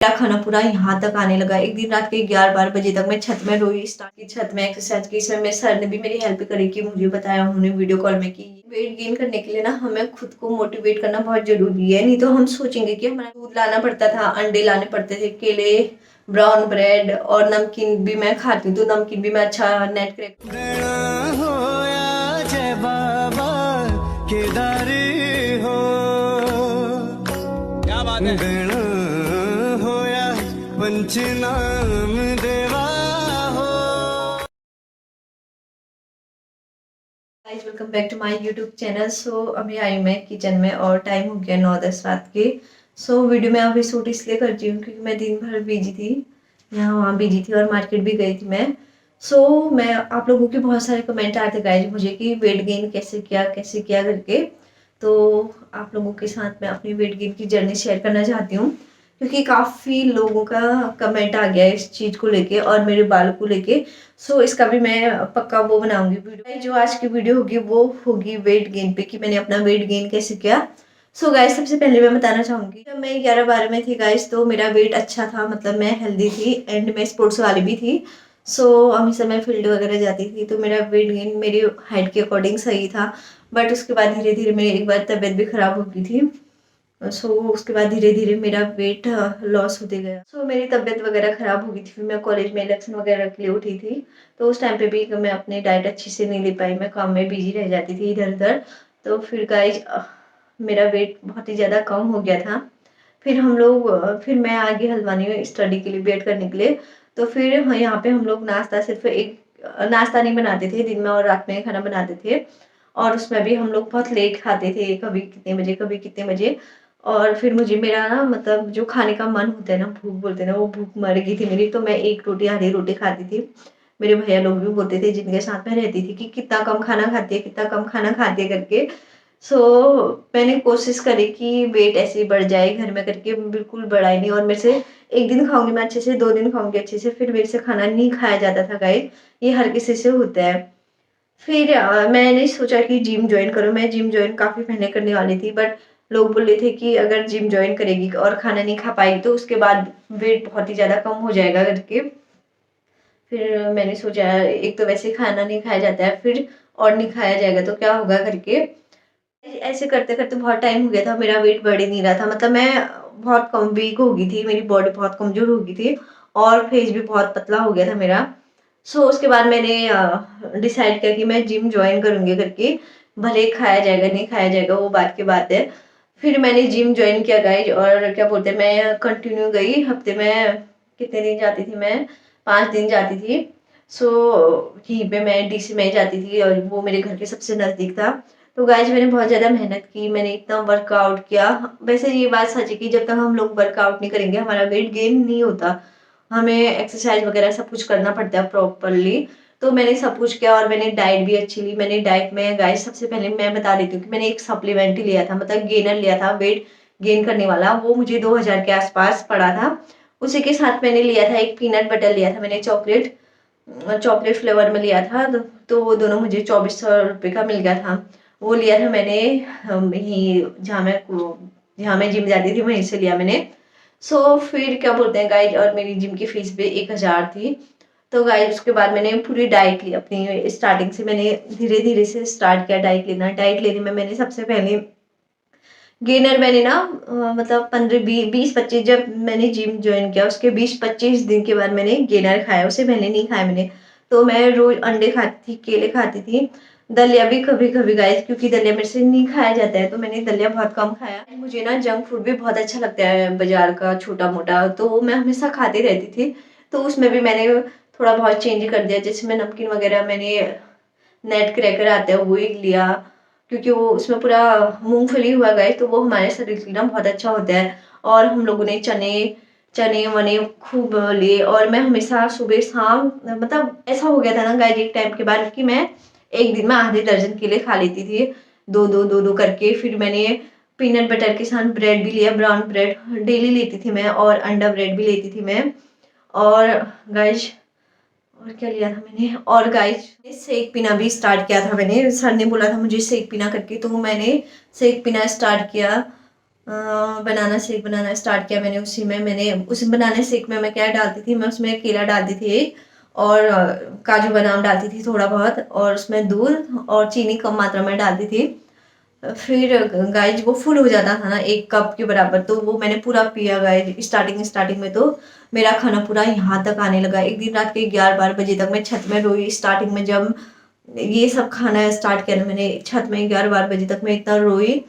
मेरा खाना पूरा यहाँ तक आने लगा। एक दिन रात के 11-12 बजे तक मैं छत में रोई, स्टार्ट की छत में एक्सरसाइज की। इसमें मेरे सर ने भी मेरी हेल्प करी कि मुझे बताया उन्होंने वीडियो कॉल में कि वेट गेन करने के लिए ना हमें खुद को मोटिवेट करना बहुत जरूरी है। नहीं तो हम सोचेंगे कि हमारा दूध लाना पड़ता था, अंडे लाने पड़ते थे, केले, ब्राउन ब्रेड और नमकीन भी मैं खाती हूँ तो नमकीन भी मैं अच्छा नेट क्रैकर पंचनाम देवा हो। Guys welcome back to my YouTube channel. So अभी आई मैं किचन में और टाइम हो गया 9-10 रात के। सो वीडियो मैं अभी शूट इसलिए कर रही हूँ क्योंकि मैं दिन भर बिजी थी, यहाँ वहाँ बिजी थी और मार्केट भी गई थी मैं। सो मैं आप लोगों के बहुत सारे कमेंट आते थे गाइस मुझे कि वेट गेन कैसे किया करके। तो आप लोगों के साथ मैं अपनी वेट गेन की जर्नी शेयर करना चाहती हूँ क्योंकि काफ़ी लोगों का कमेंट आ गया इस चीज़ को लेके और मेरे बाल को लेके। सो इसका भी मैं पक्का वो बनाऊंगी वीडियो। जो आज की वीडियो होगी वो होगी वेट गेन पे कि मैंने अपना वेट गेन कैसे किया। सो गाइस सबसे पहले मैं बताना चाहूंगी जब मैं 11-12 में थी गाइस तो मेरा वेट अच्छा था, मतलब मैं हेल्दी थी एंड मैं स्पोर्ट्स वाली भी थी। सो हमेशा मैं फील्ड वगैरह जाती थी तो मेरा वेट गेन मेरी हाइट के अकॉर्डिंग सही था। बट उसके बाद धीरे धीरे मेरी एक बार तबीयत भी खराब हो गई थी। सो उसके बाद धीरे धीरे मेरा वेट लॉस होते गया। सो मेरी तबीयत वगैरह खराब हो गई थी, फिर मैं कॉलेज में इलेक्शन वगैरह के लिए उठी थी तो उस टाइम पे भी मैं अपनी डाइट अच्छी से नहीं ले पाई, मैं काम में बिजी रह जाती थी इधर उधर। तो फिर गाइज मेरा वेट बहुत ही ज़्यादा कम हो गया था। फिर हम लोग फिर मैं आगे हल्द्वानी में स्टडी के लिए बीएड करने के लिए। तो फिर यहाँ पे हम लोग नाश्ता सिर्फ एक नाश्ता नहीं बनाते थे, दिन में और रात में खाना बनाते थे और उसमें भी हम लोग बहुत लेट खाते थे, कभी कितने बजे कभी कितने बजे। और फिर मुझे मेरा ना मतलब जो खाने का मन होता है ना, भूख बोलते हैं ना, वो भूख मर गई थी मेरी तो मैं एक रोटी आधी रोटी खाती थी। मेरे भैया लोग भी बोलते थे जिनके साथ में रहती थी कि कितना कम खाना खाती है, कितना कम खाना खाती है करके। सो मैंने कोशिश करी कि वेट ऐसे ही बढ़ जाए घर में करके, बिल्कुल बढ़ा ही नहीं। और मेरे से एक दिन खाऊंगी मैं अच्छे से, 2 दिन खाऊंगी अच्छे से, फिर मेरे से खाना नहीं खाया जाता था गाइस। ये हर किसी से होता है। फिर मैंने सोचा कि जिम ज्वाइन करूँ। मैं जिम ज्वाइन काफ़ी पहले करने वाली थी बट लोग बोल रहे थे कि अगर जिम ज्वाइन करेगी और खाना नहीं खा पाएगी तो उसके बाद वेट बहुत ही ज़्यादा कम हो जाएगा करके। फिर मैंने सोचा एक तो वैसे खाना नहीं खाया जाता है, फिर और नहीं खाया जाएगा तो क्या होगा करके। ऐसे करते करते बहुत टाइम हो गया था, मेरा वेट बढ़ ही नहीं रहा था, मतलब मैं बहुत कम वीक हो गई थी, मेरी बॉडी बहुत कमजोर हो गई थी और फेस भी बहुत पतला हो गया था मेरा। सो उसके बाद मैंने डिसाइड किया कि मैं जिम ज्वाइन करूंगी करके, भले खाया जाएगा नहीं खाया जाएगा वो बात की बात है। फिर मैंने जिम ज्वाइन किया गाइज और क्या बोलते हैं मैं कंटिन्यू गई, हफ्ते में कितने दिन जाती थी मैं, 5 दिन जाती थी। सो यहीं पे मैं डीसी में जाती थी और वो मेरे घर के सबसे नज़दीक था। तो गाइज मैंने बहुत ज़्यादा मेहनत की, मैंने इतना वर्कआउट किया। वैसे ये बात सच है कि जब तक हम लोग वर्कआउट नहीं करेंगे हमारा वेट गेन नहीं होता, हमें एक्सरसाइज वगैरह सब कुछ करना पड़ता है प्रॉपरली। तो मैंने सब कुछ किया और मैंने डाइट भी अच्छी ली। मैंने डाइट में गाइस सबसे पहले मैं बता देती हूँ कि मैंने एक सप्लीमेंट ही लिया था, मतलब गेनर लिया था वेट गेन करने वाला, वो मुझे 2000 के आसपास पड़ा था। उसी के साथ मैंने लिया था एक पीनट बटर लिया था मैंने, चॉकलेट चॉकलेट फ्लेवर में लिया था। तो वो दोनों मुझे 2400 रुपये का मिल गया था। वो लिया था मैंने यहीं जहाँ मैं जिम जाती थी वहीं से लिया मैंने। सो फिर क्या बोलते हैं गाइज, और मेरी जिम की फीस भी 1000 थी। तो गाइज उसके बाद मैंने पूरी डाइट ली अपनी, स्टार्टिंग से मैंने धीरे धीरे से स्टार्ट किया डाइट लेना। डाइट लेने में मैंने सबसे पहले गेनर मैंने ना मतलब 15-20-25 जब मैंने जिम ज्वाइन किया उसके 20-25 दिन के बाद मैंने गेनर खाया, उससे पहले नहीं खाया मैंने। तो मैं रोज अंडे खाती थी, केले खाती थी, दलिया भी कभी कभी गाइस, क्योंकि दलिया मेरे से नहीं खाया जाता है तो मैंने दलिया बहुत कम खाया। मुझे ना जंक फूड भी बहुत अच्छा लगता है बाजार का छोटा मोटा, तो मैं हमेशा खाती रहती थी। तो उसमें भी मैंने थोड़ा बहुत चेंज कर दिया, जैसे मैं नमकीन वगैरह मैंने नेट क्रैकर आता है वो ही लिया, क्योंकि वो उसमें पूरा मूंगफली हुआ गया तो वो हमारे शरीर के लिए ना बहुत अच्छा होता है। और हम लोगों ने चने चने वने खूब लिए और मैं हमेशा सुबह शाम, मतलब ऐसा हो गया था ना गाइस एक टाइम के बाद कि मैं एक दिन में आधे दर्जन केले खा लेती थी, दो दो करके। फिर मैंने पीनट बटर के साथ ब्रेड भी लिया, ब्राउन ब्रेड डेली लेती थी मैं और अंडा ब्रेड भी लेती थी मैं। और गाइस और क्या लिया था मैंने, और गाइस शेक पीना भी स्टार्ट किया था मैंने, सर ने बोला था मुझे शेक पीना करके तो मैंने शेक पीना स्टार्ट किया। बनाना शेक बनाना स्टार्ट किया मैंने। मैंने उस बनाना शेक में मैं क्या डालती थी, मैं उसमें केला डालती थी और काजू बादाम डालती थी थोड़ा बहुत, और उसमें दूध और चीनी कम मात्रा में डालती थी। फिर गाइज वो फुल हो जाता था ना 1 कप के बराबर, तो वो मैंने पूरा पिया गाइज। स्टार्टिंग स्टार्टिंग में तो मेरा खाना पूरा यहाँ तक आने लगा। एक दिन रात के 11-12 बजे तक मैं छत में रोई। स्टार्टिंग में जब ये सब खाना स्टार्ट किया ना मैंने छत में, 11-12 बजे तक मैं इतना रोई,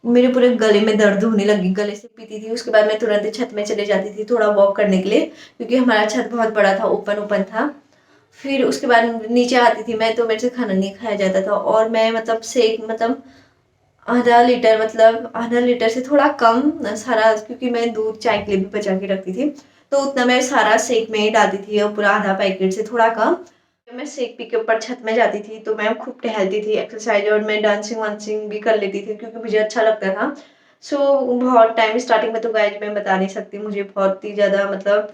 मेरे पूरे गले में दर्द होने लगी। गले से पीती थी, उसके बाद मैं तुरंत छत में चले जाती थी थोड़ा वॉक करने के लिए, क्योंकि हमारा छत बहुत बड़ा था, ओपन ओपन था। फिर उसके बाद नीचे आती थी मैं, तो मेरे से खाना नहीं खाया जाता था, और मैं मतलब शेक मतलब आधा लीटर, मतलब आधा लीटर से थोड़ा कम सारा, क्योंकि मैं दूध चाय के लिए भी बचा के रखती थी, तो उतना मैं सारा शेक में ही डालती थी, और पूरा आधा पैकेट से थोड़ा कम। जब मैं शेक पी के ऊपर छत में जाती थी तो मैं खूब टहलती थी, एक्सरसाइज, और मैं डांसिंग वांसिंग भी कर लेती थी क्योंकि मुझे अच्छा लगता था। सो बहुत टाइम स्टार्टिंग में तो गाइज मैं बता नहीं सकती, मुझे बहुत ही ज़्यादा मतलब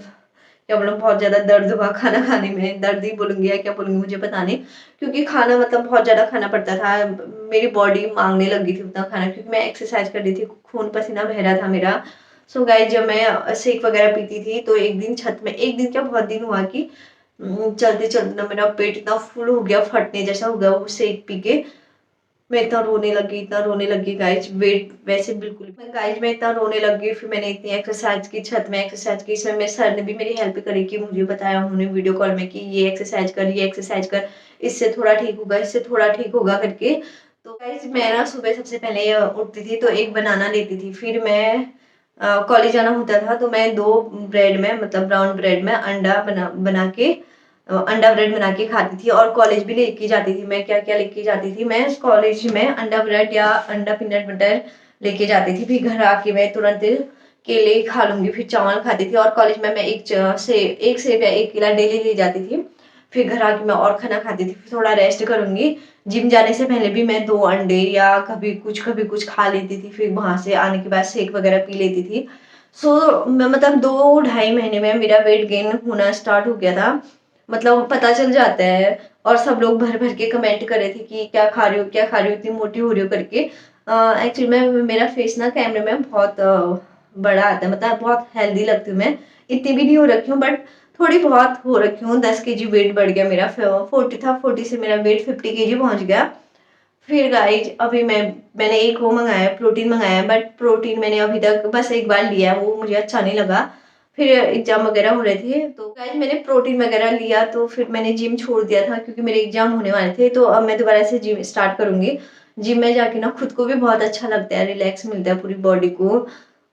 क्या बोलूँ, बहुत ज़्यादा दर्द हुआ खाना खाने में। दर्द ही बोलूँगी या क्या बोलूँगी मुझे पता नहीं, क्योंकि खाना मतलब बहुत ज़्यादा खाना पड़ता था। मेरी बॉडी मांगने लगी थी उतना खाना, क्योंकि मैं एक्सरसाइज कर रही थी, खून पसीना बह रहा था मेरा। सो गाइस जब मैं शेक वगैरह पीती थी तो एक दिन छत में, एक दिन क्या बहुत दिन हुआ कि चलते चलते ना मेरा पेट इतना फुल हो गया, फटने जैसा हो गया वो शेक पी के। मैं इतना रोने लगी गाइज, वेट वैसे बिल्कुल मैं गाइज मैं इतना रोने लगी। फिर मैंने इतनी एक्सरसाइज की, छत में एक्सरसाइज की। इसमें मेरे सर ने भी मेरी हेल्प करी, कि मुझे बताया उन्होंने वीडियो कॉल में कि ये एक्सरसाइज कर, ये एक्सरसाइज कर, इससे थोड़ा ठीक होगा, इससे थोड़ा ठीक होगा करके। तो गाइज मैं ना सुबह सबसे पहले उठती थी तो एक बनाना लेती थी। फिर मैं कॉलेज जाना होता था तो मैं 2 ब्रेड में, मतलब ब्राउन ब्रेड में अंडा बना बना के अंडा ब्रेड बना के खाती थी, और कॉलेज भी लेके जाती थी। मैं क्या क्या लेके जाती थी, मैं कॉलेज में अंडा ब्रेड या अंडा पीनट बटर लेके जाती थी। फिर घर आके मैं तुरंत केले खा लूंगी, फिर चावल खाती थी, और कॉलेज में मैं एक सेब या एक केला डेली ले जाती थी। फिर घर आके मैं और खाना खाती थी, फिर थोड़ा रेस्ट करूंगी। जिम जाने से पहले भी मैं 2 अंडे या कभी कुछ खा लेती थी, फिर वहां से आने के बाद शेक वगैरह पी लेती थी। मैं मतलब 2-2.5 महीने में मेरा वेट गेन होना स्टार्ट हो गया था, मतलब पता चल जाता है। और सब लोग भर भर के कमेंट कर रहे थे कि क्या खा रही हो, क्या खा रही हो, इतनी मोटी हो रही हो करके। एक्चुअली में मेरा फेस ना कैमरे में बहुत बड़ा आता है, मतलब बहुत हेल्दी लगती हूँ मैं। इतनी भी नहीं हो रखी हूँ, बट थोड़ी बहुत हो रखी हूँ। 10 kg वेट बढ़ गया मेरा, 40 था, 40 से मेरा वेट 50 kg पहुंच गया। फिर गाइज अभी मैंने एक वो मंगाया, प्रोटीन मंगाया, बट प्रोटीन मैंने अभी तक बस एक बार लिया, वो मुझे अच्छा नहीं लगा। फिर एग्जाम वगैरह हो रहे थे तो गाइज मैंने प्रोटीन वगैरह लिया, तो फिर मैंने जिम छोड़ दिया था क्योंकि मेरे एग्जाम होने वाले थे। तो अब मैं दोबारा से जिम स्टार्ट करूंगी। जिम में जाके ना खुद को भी बहुत अच्छा लगता है, रिलैक्स मिलता है पूरी बॉडी को।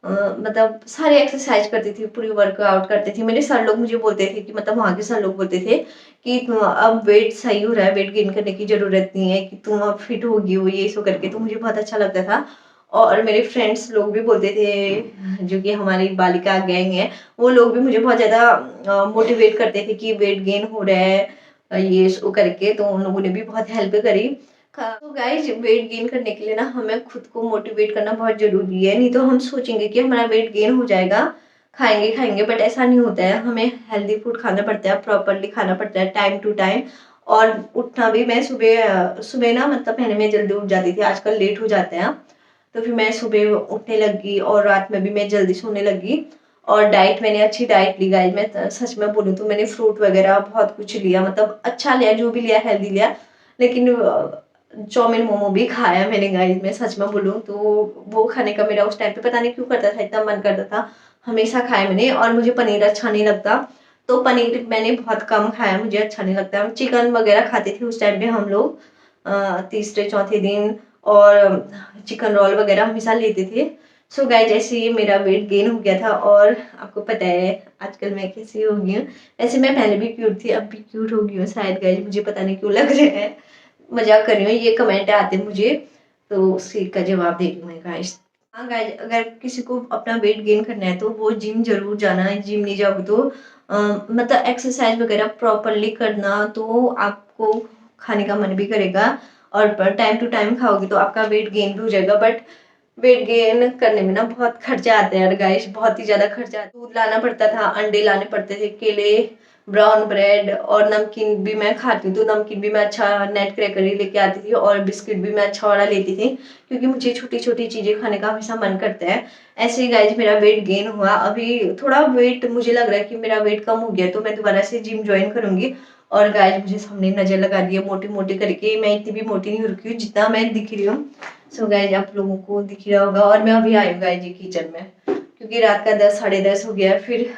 मतलब सारी एक्सरसाइज करती थी, पूरी वर्कआउट करती थी। मेरे सर लोग मुझे बोलते थे कि मतलब वहाँ के सर लोग बोलते थे कि अब वेट सही हो रहा है, वेट गेन करने की जरूरत नहीं है, कि तुम अब फिट होगी हो, ये सो करके। तो मुझे बहुत अच्छा लगता था। और मेरे फ्रेंड्स लोग भी बोलते थे, जो कि हमारी बालिका गैंग है, वो लोग भी मुझे बहुत ज़्यादा मोटिवेट करते थे कि वेट गेन हो रहा है, ये सो करके। तो उन लोगों ने भी बहुत हेल्प करी। तो गाइज वेट गेन करने के लिए ना हमें खुद को मोटिवेट करना बहुत जरूरी है, नहीं तो हम सोचेंगे कि हमारा वेट गेन हो जाएगा, खाएंगे खाएंगे, बट ऐसा नहीं होता है। हमें हेल्दी फूड खाना पड़ता है, प्रॉपरली खाना पड़ता है, टाइम टू टाइम। और उठना भी, मैं सुबह सुबह ना मतलब पहले मैं जल्दी उठ जाती थी, आजकल लेट हो जाते हैं। तो फिर मैं सुबह उठने लगी, और रात में भी मैं जल्दी सोने लगी। और डाइट, मैंने अच्छी डाइट ली गाइस। मैं सच में बोलूँ तो मैंने फ्रूट वगैरह बहुत कुछ लिया, मतलब अच्छा लिया, जो भी लिया हेल्दी लिया। लेकिन चाउमीन मोमो भी खाया मैंने गाइस, मैं सच में बोलूँ तो वो खाने का मेरा उस टाइम पे पता नहीं क्यों करता था, इतना मन करता था। हमेशा खाया मैंने। और मुझे पनीर अच्छा नहीं लगता, तो पनीर मैंने बहुत कम खाया, मुझे अच्छा नहीं लगता। हम चिकन वगैरह खाते थे उस टाइम पे हम लोग, तीसरे चौथे दिन। और चिकन रोल वगैरह हमेशा लेते थे। सो गाइस ऐसे ही मेरा वेट गेन हो गया था। और आपको पता है आजकल मैं कैसी हो गई हूँ। ऐसे मैं पहले भी क्यूट थी, अब भी क्यूट हो गई हूँ शायद गाइस, मुझे पता नहीं क्यों लग रहे हैं। मजाक कर रही हूँ, ये कमेंट आते मुझे, तो उसी का जवाब दे रही हूँ मैं गाइस। हाँ गाइस, अगर किसी को अपना वेट गेन करना है तो वो जिम जरूर जाना है। जिम नहीं जाओगे तो मतलब एक्सरसाइज वगैरह प्रॉपरली करना, तो आपको खाने का मन भी करेगा। और टाइम टू टाइम खाओगे तो आपका वेट गेन भी हो जाएगा। बट वेट गेन करने में ना बहुत खर्चा आता है यार गाइस, बहुत ही ज्यादा खर्चा। दूध लाना पड़ता था, अंडे लाने पड़ते थे, केले ब्राउन ब्रेड और नमकीन भी मैं खाती हूँ, तो नमकीन भी मैं अच्छा नेट क्रैकर ही लेके आती थी और बिस्किट भी मैं अच्छा वाला लेती थी, क्योंकि मुझे छोटी छोटी चीज़ें खाने का हमेशा मन करता है। ऐसे ही गाइज मेरा वेट गेन हुआ, अभी थोड़ा वेट मुझे लग रहा है कि मेरा वेट कम हो गया, तो मैं दोबारा से जिम ज्वाइन करूंगी। और गाइज मुझे सामने नजर लगा दी है मोटी मोटी करके, मैं इतनी भी मोटी नहीं रुकी हूँ जितना मैं दिख रही हूँ। सो गाइज आप लोगों को दिख रहा होगा। और मैं अभी आई हूँ गाइज किचन में, क्योंकि रात का 10 साढ़े 10 हो गया। फिर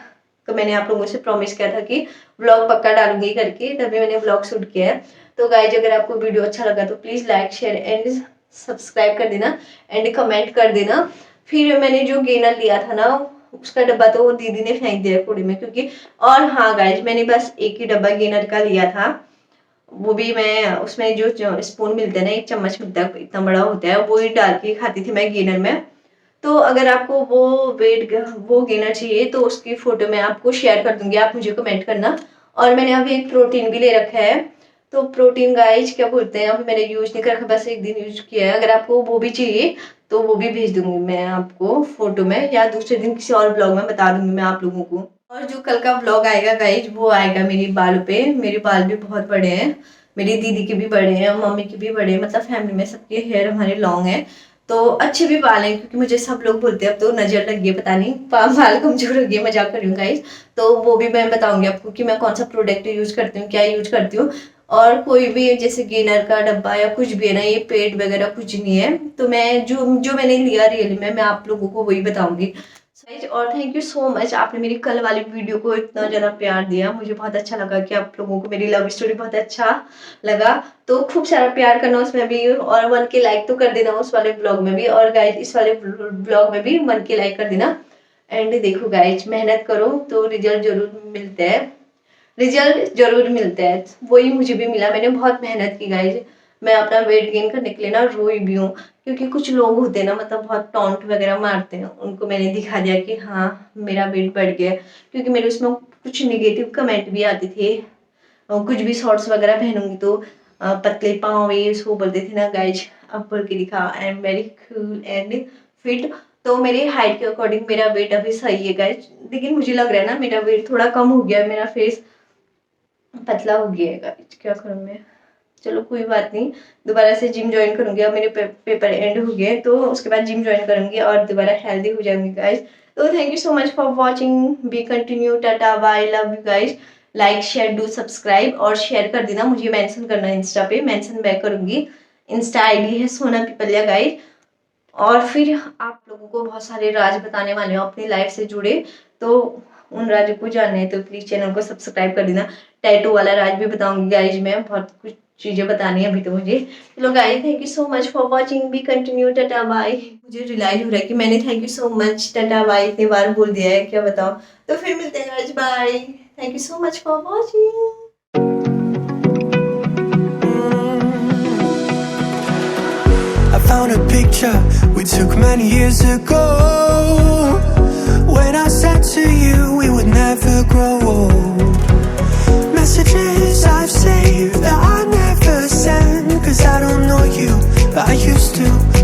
तो मैंने आप लोगों से प्रॉमिस किया था कि व्लॉग पक्का डालूंगी करके, तभी मैंने व्लॉग शूट किया है। तो गाइज अगर आपको वीडियो अच्छा लगा तो please like share and subscribe कर देना एंड कमेंट कर देना। फिर मैंने जो गेनर लिया था ना, उसका डब्बा तो वो दीदी ने फेंक दिया कूड़े में, क्योंकि और हाँ गाइज मैंने बस एक ही डब्बा गेनर का लिया था, वो भी मैं उसमें जो स्पून मिलता है ना, एक चम्मच मिलता है इतना बड़ा होता है, वो ही डाल के खाती थी मैं गेनर में। तो अगर आपको वो गेनर चाहिए तो उसकी फोटो मैं आपको शेयर कर दूंगी, आप मुझे कमेंट करना। और मैंने अभी एक प्रोटीन भी ले रखा है, तो प्रोटीन गाइज क्या बोलते हैं, अभी मैंने यूज नहीं कर रखा, बस एक दिन यूज किया है। अगर आपको वो भी चाहिए तो वो भी भेज दूंगी मैं आपको फोटो में, या दूसरे दिन किसी और ब्लॉग में बता दूंगी मैं आप लोगों को। और जो कल का ब्लॉग आएगा गाइज वो आएगा मेरे बालों पे, मेरे बाल भी बहुत बड़े हैं, मेरी दीदी के भी बड़े हैं, मम्मी के भी बड़े हैं, मतलब फैमिली में सबके हेयर हमारे लॉन्ग है, तो अच्छे भी बाल हैं। क्योंकि मुझे सब लोग बोलते हैं अब तो नजर लग गई, पता नहीं बाल कमजोर हो गए, मजाक कर रही हूँ गाइस। तो वो भी मैं बताऊंगी आपको कि मैं कौन सा प्रोडक्ट यूज करती हूँ, क्या यूज करती हूँ। और कोई भी जैसे गेनर का डब्बा या कुछ भी है ना, ये पेड वगैरह कुछ नहीं है, तो मैं जो मैंने लिया रियली में मैं आप लोगों को वही बताऊंगी। और थैंक यू सो मच, आपने मेरी कल वाली वीडियो को इतना ज़्यादा प्यार दिया, मुझे बहुत अच्छा लगा कि आप लोगों को मेरी लव स्टोरी बहुत अच्छा लगा। तो खूब सारा प्यार करना उसमें भी, और 1 के लाइक तो कर देना उस वाले ब्लॉग में भी, और गाइज इस वाले ब्लॉग में भी 1 के लाइक कर देना। एंड देखो गाइज मेहनत करो तो रिजल्ट जरूर मिलता है, रिजल्ट जरूर मिलता है, वही मुझे भी मिला, मैंने बहुत मेहनत की गाइज। मैं अपना वेट गेन करने के लिए ना रोई भी हूँ, क्योंकि कुछ लोग होते हैं ना, मतलब बहुत टॉन्ट वगैरह मारते हैं, उनको मैंने दिखा दिया कि हाँ मेरा वेट बढ़ गया, क्योंकि मेरे उसमें कुछ निगेटिव कमेंट भी आते थे, और कुछ भी शॉर्ट्स वगैरह पहनूंगी तो पतले पाँव ये सो बोलते थे ना गाइज। अब बोल के दिखा I am very cool and fit. तो मेरी हाइट के अकॉर्डिंग मेरा वेट अभी सही है गाइज, लेकिन मुझे लग रहा है ना मेरा वेट थोड़ा कम हो गया, मेरा फेस पतला हो गया है गाइज, क्या करूँ मैं। चलो कोई बात नहीं, दोबारा से जिम ज्वाइन करूंगी, अब मेरे पेपर एंड हो गए तो उसके बाद जिम ज्वाइन करूंगी और दोबारा हेल्दी हो जाऊंगी गाइज। तो thank you so much for watching, be continue, tata bye, love you guys. Like share do subscribe और शेयर कर देना, मुझे मेंशन करना इंस्टा पे, मेंशन बैक करूंगी। इंस्टा आईडी है सोना पिपलिया गाइज। और फिर आप लोगों को बहुत सारे राज बताने वाले हो अपनी लाइफ से जुड़े, तो उन राजों को जानना है तो प्लीज चैनल को सब्सक्राइब कर देना। टैटू वाला राज भी बताऊंगी गाइज, मैं बहुत कुछ चीजें बतानी है अभी तो मुझे। चलो guys thank you so much for watching, be continue, tata bye. मुझे रियलाइज हो रहा है कि मैंने thank you so much tata bye इतनी बार बोल दिया है, क्या बताओ। तो फिर मिलते हैं guys, bye, thank you so much for watching. I found a picture we took many years ago, when I said to you we would never grow old. Messages I've saved that I never send, 'cause I don't know you, but I used to.